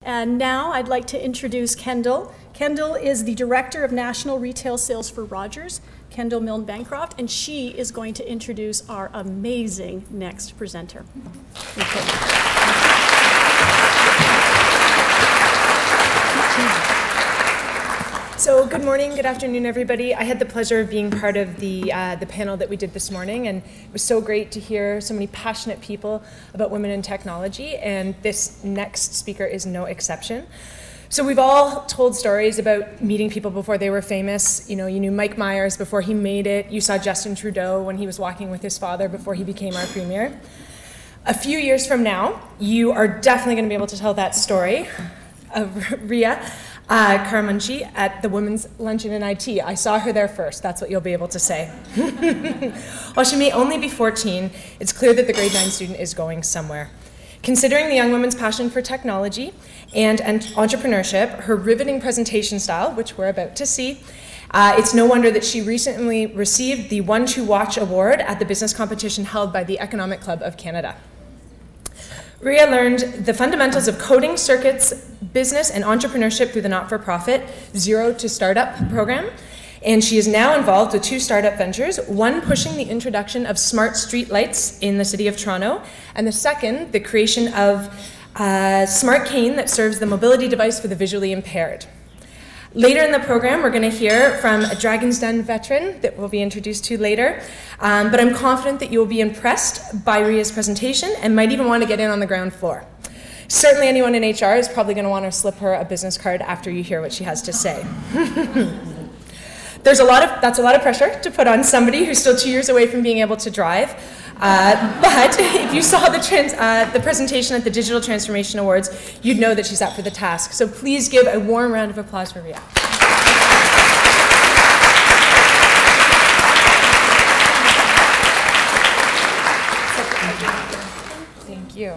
And now I'd like to introduce Kendall. Kendall is the Director of National Retail Sales for Rogers, Kendall Milne Bancroft, and she is going to introduce our amazing next presenter. So good morning, good afternoon, everybody. I had the pleasure of being part of the panel that we did this morning, and it was so great to hear so many passionate people about women in technology, and this next speaker is no exception. So we've all told stories about meeting people before they were famous. You know, you knew Mike Myers before he made it. You saw Justin Trudeau when he was walking with his father before he became our premier. A few years from now, you are definitely going to be able to tell that story of Riya Karumanchi at the Women's Luncheon in IT. I saw her there first. That's what you'll be able to say. While she may only be 14, it's clear that the grade 9 student is going somewhere. Considering the young woman's passion for technology and entrepreneurship, her riveting presentation style, which we're about to see, it's no wonder that she recently received the One to Watch award at the business competition held by the Economic Club of Canada. Riya learned the fundamentals of coding, circuits, business, and entrepreneurship through the not-for-profit Zero to Startup program, and she is now involved with 2 startup ventures, one pushing the introduction of smart street lights in the city of Toronto, and the second, the creation of a smart cane that serves the mobility device for the visually impaired. Later in the program, we're going to hear from a Dragon's Den veteran that we'll be introduced to later, but I'm confident that you'll be impressed by Riya's presentation and might even want to get in on the ground floor. Certainly anyone in HR is probably going to want to slip her a business card after you hear what she has to say. That's a lot of pressure to put on somebody who's still 2 years away from being able to drive. But if you saw the presentation at the Digital Transformation Awards, you'd know that she's up for the task. So please give a warm round of applause for Riya. Thank you.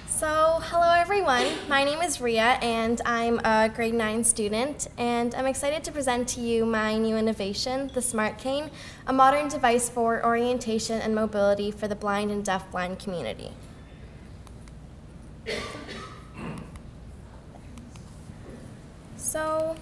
So, hello everyone, my name is Riya and I'm a grade 9 student, and I'm excited to present to you my new innovation, the Smart Cane, a modern device for orientation and mobility for the blind and deafblind community. So,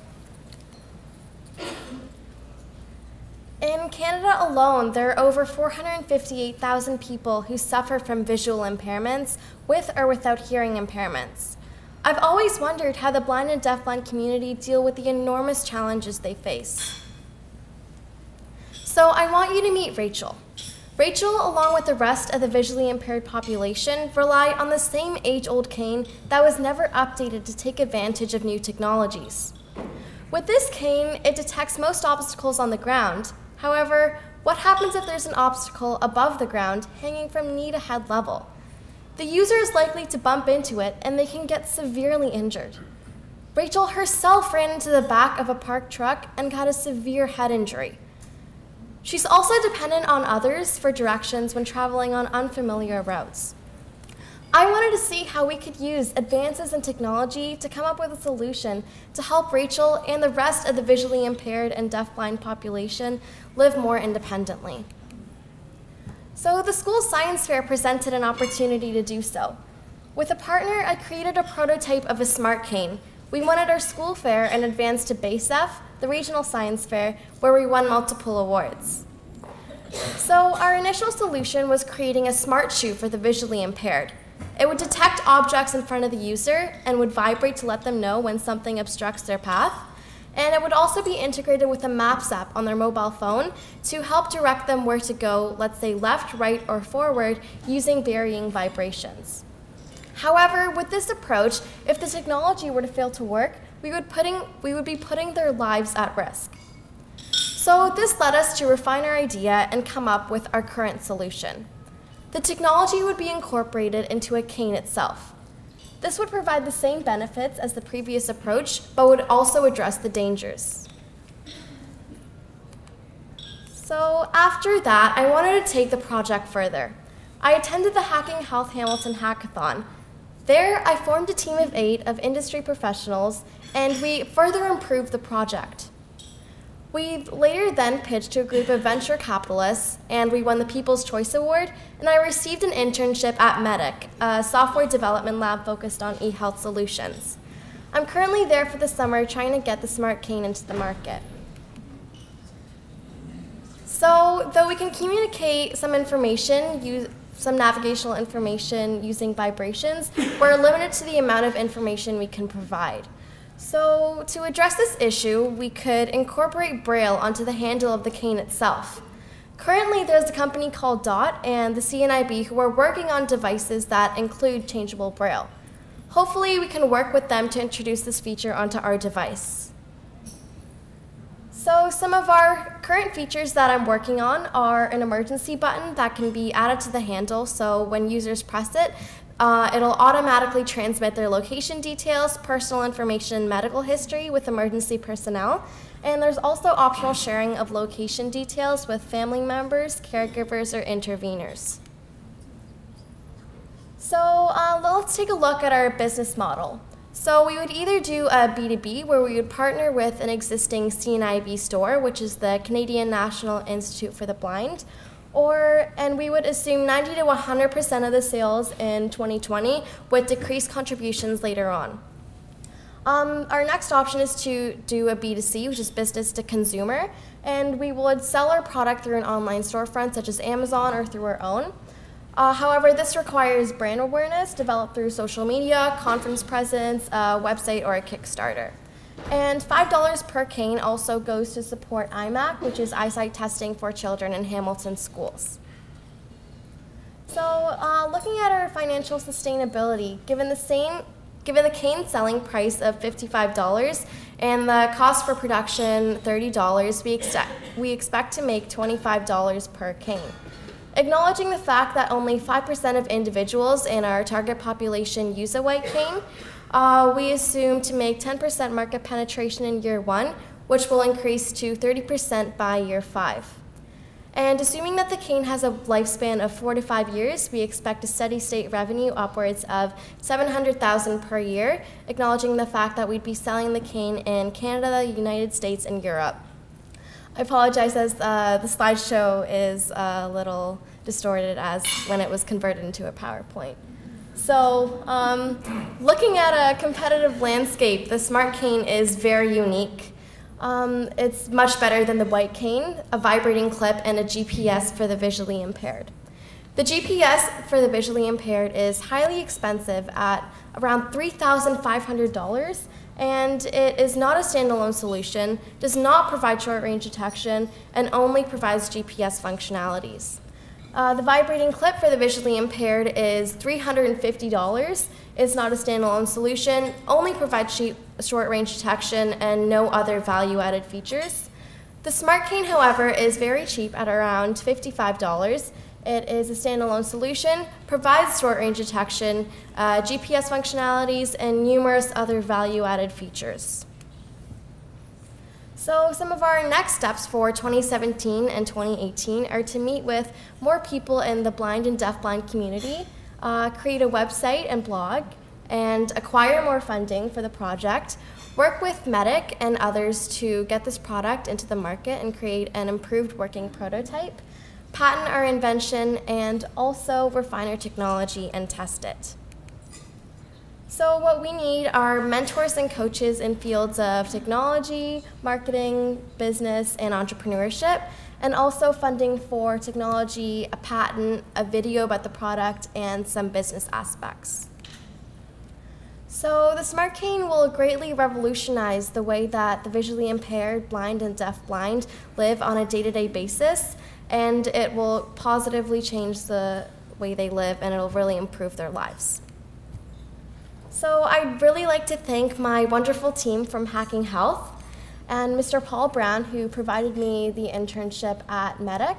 in Canada alone, there are over 458,000 people who suffer from visual impairments with or without hearing impairments. I've always wondered how the blind and deafblind community deal with the enormous challenges they face. So I want you to meet Rachel. Rachel, along with the rest of the visually impaired population, rely on the same age-old cane that was never updated to take advantage of new technologies. With this cane, it detects most obstacles on the ground. However, what happens if there's an obstacle above the ground hanging from knee to head level? The user is likely to bump into it and they can get severely injured. Rachel herself ran into the back of a parked truck and got a severe head injury. She's also dependent on others for directions when traveling on unfamiliar routes. I wanted to see how we could use advances in technology to come up with a solution to help Rachel and the rest of the visually impaired and deafblind population live more independently. So the school science fair presented an opportunity to do so. With a partner, I created a prototype of a smart cane. We won at our school fair and advanced to BASEF, the regional science fair, where we won multiple awards. So our initial solution was creating a smart shoe for the visually impaired. It would detect objects in front of the user and would vibrate to let them know when something obstructs their path. And it would also be integrated with a Maps app on their mobile phone to help direct them where to go, let's say left, right, or forward, using varying vibrations. However, with this approach, if the technology were to fail to work, we would be putting their lives at risk. So this led us to refine our idea and come up with our current solution. The technology would be incorporated into a cane itself. This would provide the same benefits as the previous approach, but would also address the dangers. So after that, I wanted to take the project further. I attended the Hacking Health Hamilton Hackathon. There, I formed a team of 8 of industry professionals, and we further improved the project. We later then pitched to a group of venture capitalists, and we won the People's Choice Award, and I received an internship at Medic, a software development lab focused on e-health solutions. I'm currently there for the summer trying to get the Smart Cane into the market. So, though we can communicate some information, some navigational information using vibrations, we're limited to the amount of information we can provide. So, to address this issue, we could incorporate Braille onto the handle of the cane itself. Currently, there's a company called DOT and the CNIB who are working on devices that include changeable Braille. Hopefully, we can work with them to introduce this feature onto our device. So some of our current features that I'm working on are an emergency button that can be added to the handle, so when users press it, it'll automatically transmit their location details, personal information, and medical history with emergency personnel. And there's also optional sharing of location details with family members, caregivers, or interveners. So let's take a look at our business model. So we would either do a B2B, where we would partner with an existing CNIB store, which is the Canadian National Institute for the Blind, and we would assume 90 to 100% of the sales in 2020 with decreased contributions later on. Our next option is to do a B2C, which is business to consumer, and we would sell our product through an online storefront such as Amazon or through our own. However, this requires brand awareness developed through social media, conference presence, a website, or a Kickstarter. And $5 per cane also goes to support IMAC, which is eyesight testing for children in Hamilton schools. So looking at our financial sustainability, given the cane selling price of $55 and the cost for production $30, we expect to make $25 per cane. Acknowledging the fact that only 5% of individuals in our target population use a white cane, we assume to make 10% market penetration in year 1, which will increase to 30% by year 5. And assuming that the cane has a lifespan of 4 to 5 years, we expect a steady state revenue upwards of $700,000 per year, acknowledging the fact that we'd be selling the cane in Canada, the United States, and Europe. I apologize as the slideshow is a little distorted as when it was converted into a PowerPoint. So looking at a competitive landscape, the Smart Cane is very unique. It's much better than the white cane, a vibrating clip, and a GPS for the visually impaired. The GPS for the visually impaired is highly expensive at around $3,500, and it is not a standalone solution, does not provide short-range detection, and only provides GPS functionalities. The vibrating clip for the visually impaired is $350. It's not a standalone solution, only provides short-range detection, and no other value-added features. The Smart Cane, however, is very cheap at around $55. It is a standalone solution, provides short-range detection, GPS functionalities, and numerous other value-added features. So some of our next steps for 2017 and 2018 are to meet with more people in the blind and deafblind community, create a website and blog, and acquire more funding for the project, work with Medic and others to get this product into the market and create an improved working prototype, patent our invention, and also refine our technology and test it. So what we need are mentors and coaches in fields of technology, marketing, business, and entrepreneurship, and also funding for technology, a patent, a video about the product, and some business aspects. So the Smart Cane will greatly revolutionize the way that the visually impaired, blind, and deafblind live on a day-to-day basis, and it will positively change the way they live, and it'll really improve their lives. So I'd really like to thank my wonderful team from Hacking Health and Mr. Paul Brown, who provided me the internship at Medic,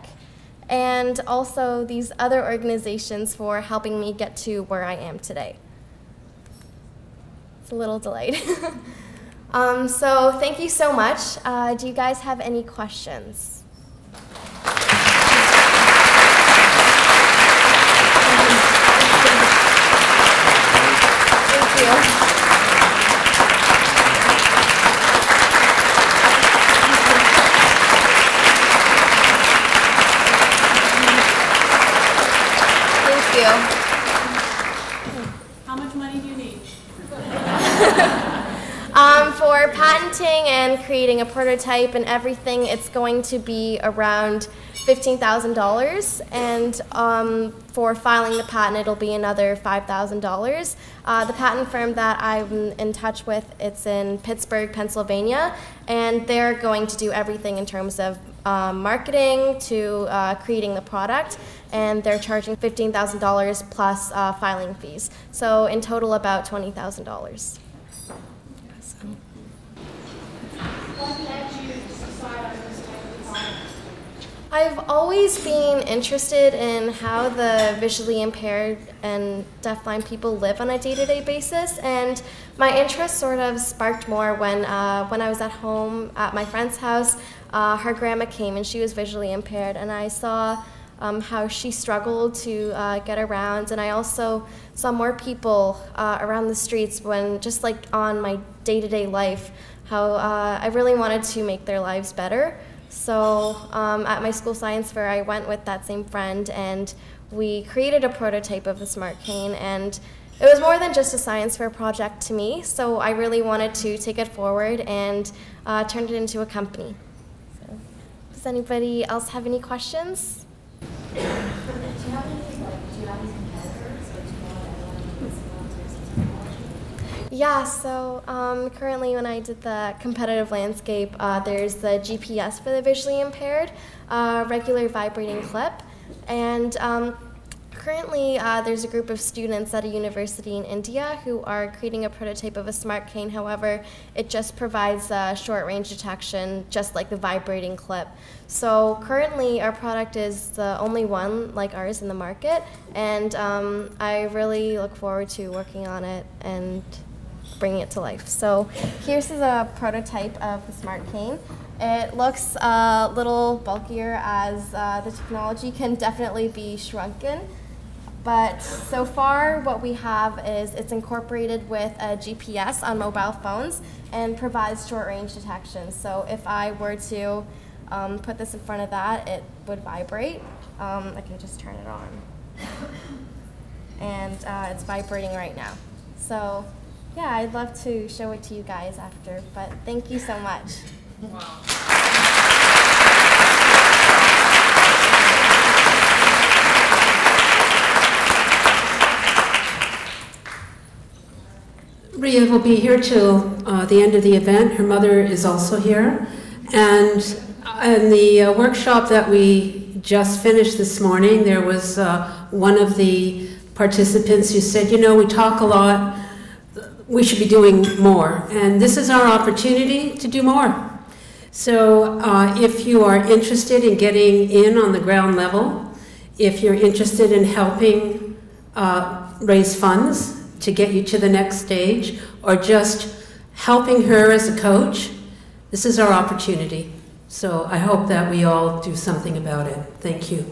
and also these other organizations for helping me get to where I am today. It's a little delayed. So thank you so much. Do you guys have any questions? you. How much money do you need? For patenting and creating a prototype and everything, it's going to be around $15,000, and for filing the patent, it'll be another $5,000. The patent firm that I'm in touch with, it's in Pittsburgh, Pennsylvania, and they're going to do everything in terms of marketing to creating the product, and they're charging $15,000 plus filing fees. So in total, about $20,000. I've always been interested in how the visually impaired and deafblind people live on a day-to-day basis, and my interest sort of sparked more when I was at home at my friend's house. Her grandma came and she was visually impaired, and I saw how she struggled to get around, and I also saw more people around the streets when, just like on my day-to-day life, how I really wanted to make their lives better. So at my school science fair, I went with that same friend, and we created a prototype of the Smart Cane, and it was more than just a science fair project to me, so I really wanted to take it forward and turn it into a company. So, does anybody else have any questions? Do you have any competitors, or do you know anyone who's technology? Yeah, so currently when I did the competitive landscape, there's the GPS for the visually impaired, regular vibrating clip, and currently there's a group of students at a university in India who are creating a prototype of a smart cane. However, it just provides short range detection, just like the vibrating clip. So currently our product is the only one like ours in the market, and I really look forward to working on it and bringing it to life. So here's a prototype of the Smart Cane. It looks a little bulkier, as the technology can definitely be shrunken. But so far what we have is it's incorporated with a GPS on mobile phones and provides short range detection. So if I were to put this in front of that, it would vibrate. I can just turn it on. And it's vibrating right now. So yeah, I'd love to show it to you guys after, but thank you so much. Wow. Riya will be here till the end of the event. Her mother is also here. And in the workshop that we just finished this morning, there was one of the participants who said, you know, we talk a lot, we should be doing more. And this is our opportunity to do more. So if you are interested in getting in on the ground level, if you're interested in helping raise funds to get you to the next stage, or just helping her as a coach, this is our opportunity. So I hope that we all do something about it. Thank you.